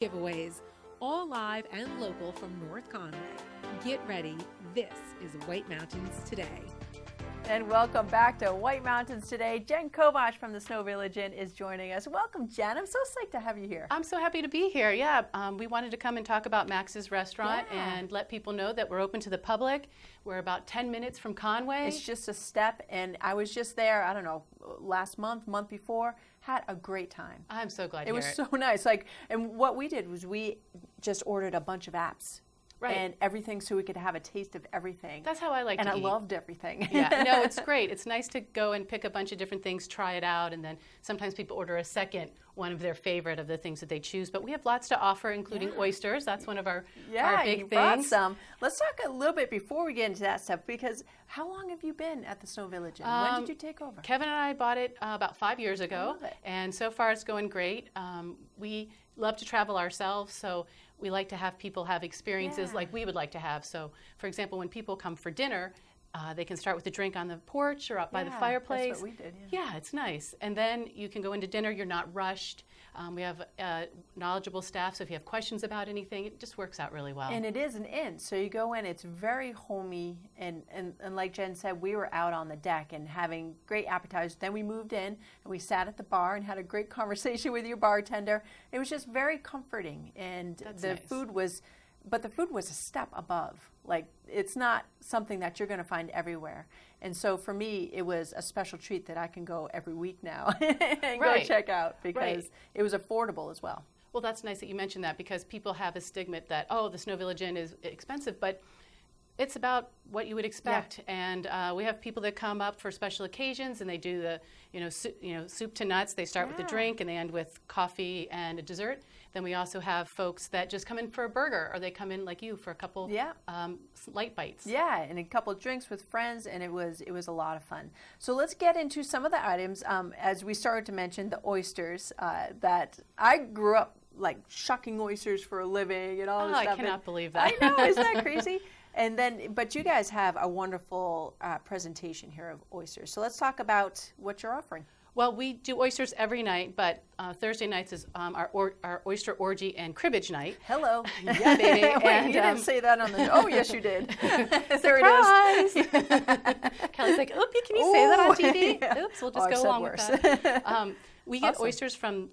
giveaways, all live and local from North Conway. Get ready. This is White Mountains Today. And welcome back to White Mountains Today. Jen Kovach from the Snowvillage Inn is joining us. Welcome, Jen. I'm so psyched to have you here. I'm so happy to be here. Yeah, we wanted to come and talk about Max's restaurant and let people know that we're open to the public. We're about 10 minutes from Conway. It's just a step, and I was just there, I don't know, last month before. Had a great time. I'm so glad to hear it. It was so nice. And what we did was we just ordered a bunch of apps. Right. And everything, so we could have a taste of everything. That's how I like to eat. And I loved everything. Yeah, no, it's great. It's nice to go and pick a bunch of different things, try it out, and then sometimes people order a second one of their favorite of the things that they choose. But we have lots to offer, including oysters. That's one of our big things. Brought some. Let's talk a little bit before we get into that stuff, because how long have you been at the Snowvillage? And when did you take over? Kevin and I bought it about 5 years ago. I love it. And so far it's going great. We love to travel ourselves, so we like to have people have experiences like we would like to have. So, for example, when people come for dinner, they can start with a drink on the porch or out by the fireplace. That's what we did. Yeah, it's nice. And then you can go into dinner. You're not rushed. We have knowledgeable staff, so if you have questions about anything, it just works out really well. And it is an inn, so you go in, it's very homey, and like Jen said, we were out on the deck and having great appetizers. Then we moved in, and we sat at the bar and had a great conversation with your bartender. It was just very comforting, and the food was a step above. Like, it's not something that you're going to find everywhere. And so for me, it was a special treat that I can go every week now and go check out, because it was affordable as well. Well, that's nice that you mentioned that, because people have a stigma that, the Snowvillage Inn is expensive, but it's about what you would expect. And we have people that come up for special occasions, and they do the soup to nuts. They start with a drink and they end with coffee and a dessert. Then we also have folks that just come in for a burger, or they come in like you for a couple light bites. Yeah, and a couple of drinks with friends, and it was a lot of fun. So let's get into some of the items. As we started to mention, the oysters that I grew up like shucking oysters for a living and all this stuff. I cannot believe that. I know, isn't that crazy? And then, but you guys have a wonderful presentation here of oysters. So let's talk about what you're offering. Well, we do oysters every night, but Thursday nights is our Oyster Orgy and Cribbage night. Hello. Yeah, baby. Wait, and, you didn't say that on the... Oh, yes, you did. There it is. Kelly's like, "Oop, can you say that on TV?" Yeah. Oops, we'll just go along with that. We get oysters from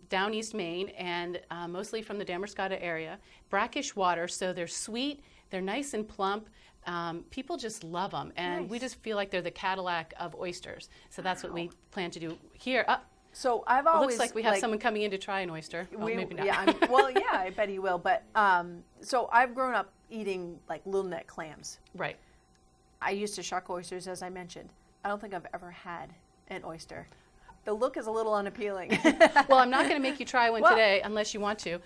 down East Maine, and mostly from the Damerscott area. Brackish water, so they're sweet, they're nice and plump. People just love them, and we just feel like they're the Cadillac of oysters. So that's what we plan to do here. So I've always... It looks like we have someone coming in to try an oyster. Maybe not. Yeah, I bet he will. But so I've grown up eating like little neck clams. Right. I used to shuck oysters, as I mentioned. I don't think I've ever had an oyster. The look is a little unappealing. Well, I'm not going to make you try one today unless you want to.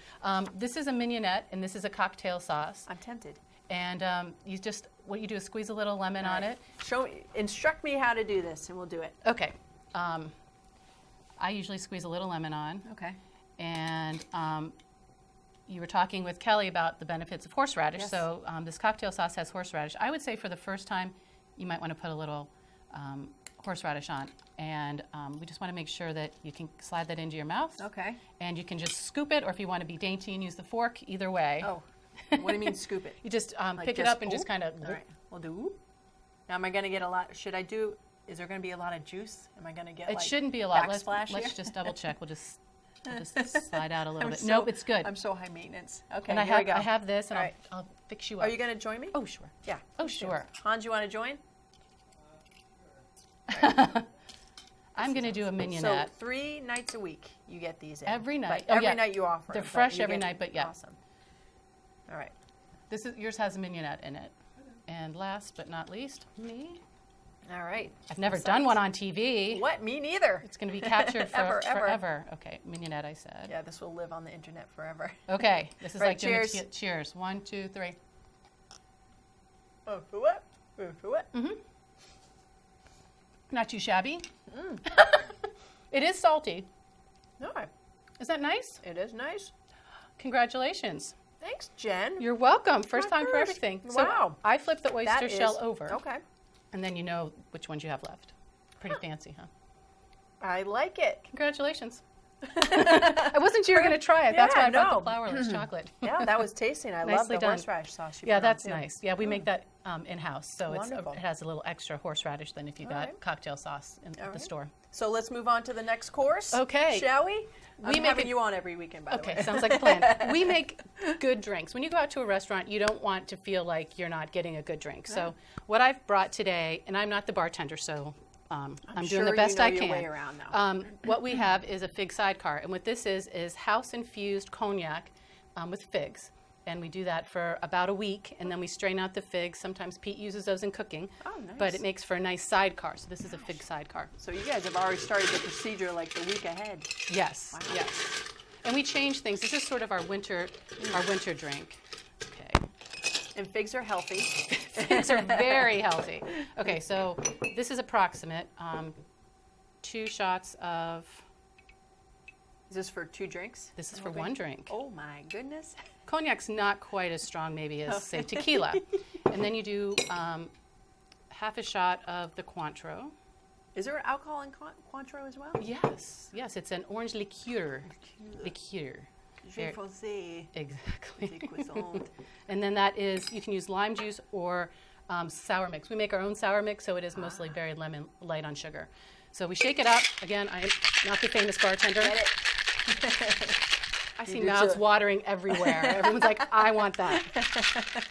This is a mignonette, and this is a cocktail sauce. I'm tempted. And what you do is squeeze a little lemon on it. Instruct me how to do this, and we'll do it. Okay. I usually squeeze a little lemon on. Okay. And you were talking with Kelly about the benefits of horseradish. Yes. So this cocktail sauce has horseradish. I would say for the first time, you might want to put a little horseradish on. And we just want to make sure that you can slide that into your mouth. Okay. And you can just scoop it, or if you want to be dainty and use the fork, either way. Oh. What do you mean scoop it? You just pick it up and just kind of... All right, we'll do... Now, am I going to get a lot... Is there going to be a lot of juice? Am I going to get It shouldn't be a lot. Let's just double check. We'll just slide out a little bit. Nope, it's good. I'm so high maintenance. Okay, and here we go. I have this, and right. I'll fix you up. Are you going to join me? Oh, sure. Yeah. Oh, sure. Hans, you want to join? I'm going to do a mignonette. So 3 nights a week you get these in. Every night. Every night you offer They're them, fresh every night, but yeah. Awesome. All right. Yours has a mignonette in it. And last but not least, me. All right. I've never done one on TV. What? Me neither. It's going to be captured for Ever. forever. Okay, mignonette, I said. Yeah, this will live on the internet forever. Okay, this is right, like cheers. Cheers. 1, 2, 3. Oh, for what? For what? Mm-hmm. Not too shabby. It is salty. No. Is that nice? It is nice. Congratulations. Thanks, Jen. You're welcome. First time for everything. Wow. So I flip the oyster shell over. Okay. And then you know which ones you have left. Pretty fancy, huh? I like it. Congratulations. I wasn't sure you were going to try it. That's why I brought the flourless chocolate. Yeah, that was tasty. I love the horseradish sauce you put on, that's too. nice. Yeah, we make that in-house, so Wonderful. it has a little extra horseradish than if you got cocktail sauce at the store. So let's move on to the next course. Okay. Shall we? I'm having you on every weekend, by the way. Okay, sounds like a plan. We make good drinks. When you go out to a restaurant, you don't want to feel like you're not getting a good drink. So what I've brought today, and I'm not the bartender, so I'm doing the best I can. Your way around now. What we have is a fig sidecar, and what this is house-infused cognac with figs. And we do that for about a week, and then we strain out the figs. Sometimes Pete uses those in cooking, but it makes for a nice sidecar. So this is a fig sidecar. So you guys have already started the procedure like the week ahead. Yes, yes. And we change things. This is sort of our winter drink. Okay. And figs are healthy. Figs are very healthy. Okay, so this is approximate. 2 shots of... Is this for 2 drinks? This is for 1 drink. Oh my goodness. Cognac's not quite as strong maybe as, say, tequila. And then you do half a shot of the Cointreau. Is there alcohol in Cointreau as well? Yes, yes, it's an orange liqueur. Liqueur. Je foncé. Exactly. Croissant. And then that is, you can use lime juice or sour mix. We make our own sour mix, so it is mostly very lemon light on sugar. So we shake it up. Again, I am not the famous bartender. Get it. I see mouths watering everywhere. Everyone's like, I want that.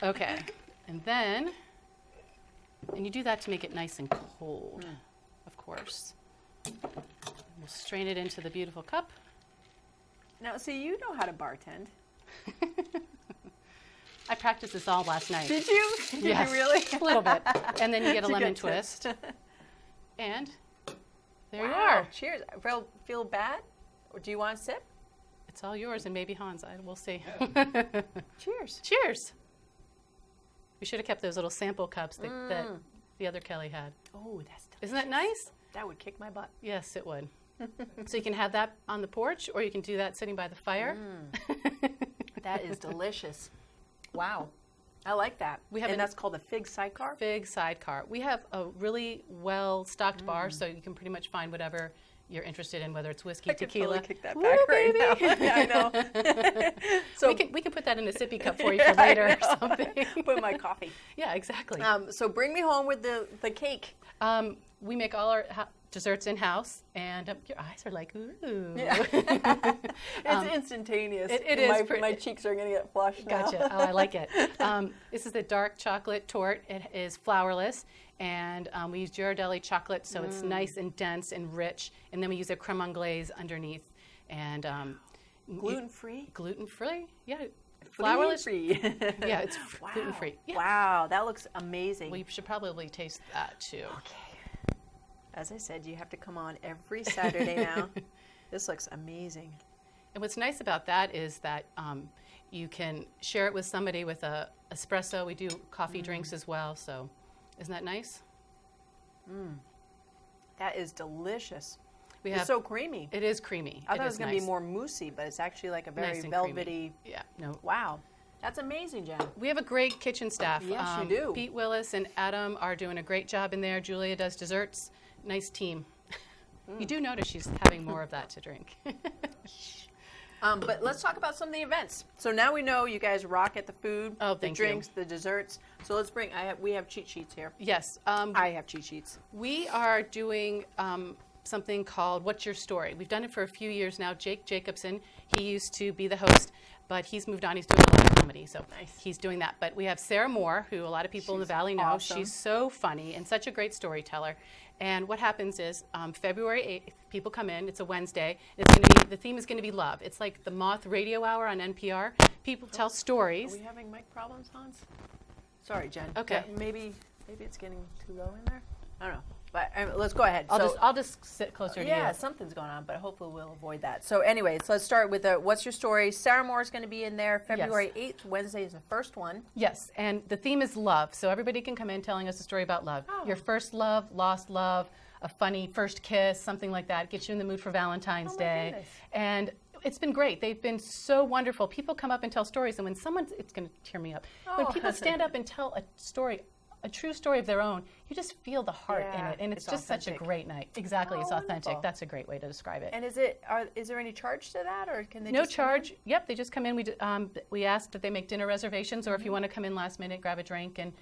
Okay. And then, and you do that to make it nice and cold, of course. We'll strain it into the beautiful cup. Now, see, you know how to bartend. I practiced this all last night. Did you? Did you really? A little bit. And then you get a lemon twist. And there you are. Cheers. Feel bad? Or do you want a sip? It's all yours and maybe Hans. We'll see. Cheers. Cheers. We should have kept those little sample cups that the other Kelly had. Oh, that's delicious. Isn't that nice? That would kick my butt. Yes, it would. So you can have that on the porch, or you can do that sitting by the fire. That is delicious. Wow. I like that. And that's called a fig sidecar? Fig sidecar. We have a really well-stocked bar, so you can pretty much find whatever you're interested in, whether it's whiskey, tequila. I could totally kick that back right now. Yeah, I know. So we can put that in a sippy cup for you for later or something. Put in my coffee. Yeah, exactly. So bring me home with the cake. We make all our desserts in-house, and your eyes are like, ooh. Yeah. It's instantaneous. It is. My cheeks are going to get flushed now. Gotcha. Oh, I like it. This is the dark chocolate torte. It is flourless, and we use Ghirardelli chocolate, so it's nice and dense and rich. And then we use a creme anglaise underneath. And gluten-free? Gluten-free, yeah. Flourless? Yeah, it's gluten-free. Yeah. Wow, that looks amazing. Well, you should probably taste that, too. Okay. As I said, you have to come on every Saturday now. This looks amazing. And what's nice about that is that you can share it with somebody with a espresso. We do coffee drinks as well, so isn't that nice? That is delicious. We It's so creamy. It is creamy. I thought it was going to be more moussey, but it's actually like a very velvety. Yeah, no. Wow. That's amazing, Jen. We have a great kitchen staff. Yes, you do. Pete Willis and Adam are doing a great job in there. Julia does desserts. Nice team. You do notice she's having more of that to drink. But let's talk about some of the events. So now we know you guys rock at the food, the drinks, the desserts. So let's bring. We have cheat sheets here. Yes. I have cheat sheets. We are doing something called What's Your Story? We've done it for a few years now. Jake Jacobson, he used to be the host, but he's moved on. He's doing a lot of comedy, so he's doing that. But we have Sarah Moore, who a lot of people in the Valley know. Awesome. She's so funny and such a great storyteller. And what happens is February 8th, people come in. It's a Wednesday. It's going to be, the theme is going to be love. It's like the Moth Radio Hour on NPR. People tell stories. Are we having mic problems, Hans? Sorry, Jen. Okay. Maybe it's getting too low in there. I don't know. But let's go ahead. I'll just sit closer to you. Yeah, something's going on, but hopefully we'll avoid that. So anyways, let's start with What's Your Story? Sarah Moore is going to be in there February 8th. Wednesday is the first one. Yes, and the theme is love. So everybody can come in telling us a story about love. Your first love, lost love, a funny first kiss, something like that. Get you in the mood for Valentine's Day. Goodness. And it's been great. They've been so wonderful. People come up and tell stories, and when someone, it's going to tear me up. When people stand up and tell a story a true story of their own. You just feel the heart in it, and it's just authentic. such a great night. Exactly, it's authentic. Wonderful. That's a great way to describe it. And is there any charge to that, or can they No just come in? charge. Yep, they just come in. We ask that they make dinner reservations, or if you want to come in last minute, grab a drink and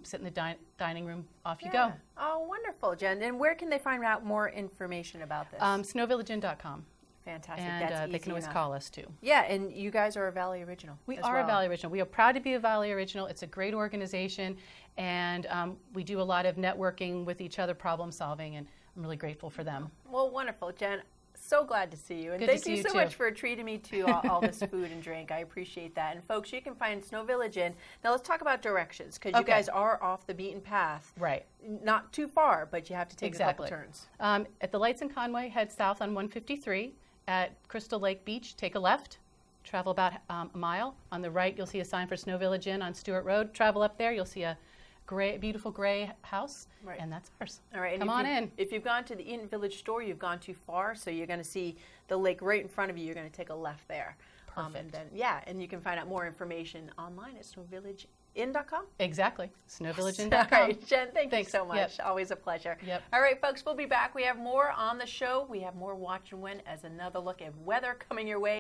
sit in the dining room. Off you go. Oh, wonderful, Jen. And where can they find out more information about this? Snowvillage.com. Fantastic. And That's easy they can always enough. call us too. Yeah, and you guys are a Valley Original. We as are well. a Valley Original. We are proud to be a Valley Original. It's a great organization, and we do a lot of networking with each other, problem solving, and I'm really grateful for them. Well, wonderful, Jen. So glad to see you. And Good to thank see you you so too. much for treating me to all this food and drink. I appreciate that. And folks, you can find Snowvillage in. Now let's talk about directions, because you Okay. guys are off the beaten path. Right. Not too far, but you have to take Exactly. a couple turns. At the lights in Conway, head south on 153. At Crystal Lake Beach, take a left. Travel about a mile. On the right, you'll see a sign for Snowvillage Inn on Stewart Road. Travel up there, you'll see a beautiful gray house, Right. and that's ours. All right, and Come on in. If you've gone to the Eden Village store, you've gone too far, so you're going to see the lake right in front of you. You're going to take a left there. Perfect. And you can find out more information online at snowvillageinns.com. Exactly. All Snowvillage.com. right, Jen, thank Thanks. you so much. Yep. Always a pleasure. Yep. All right, folks, we'll be back. We have more on the show. We have more Watch and Win as another look at weather coming your way.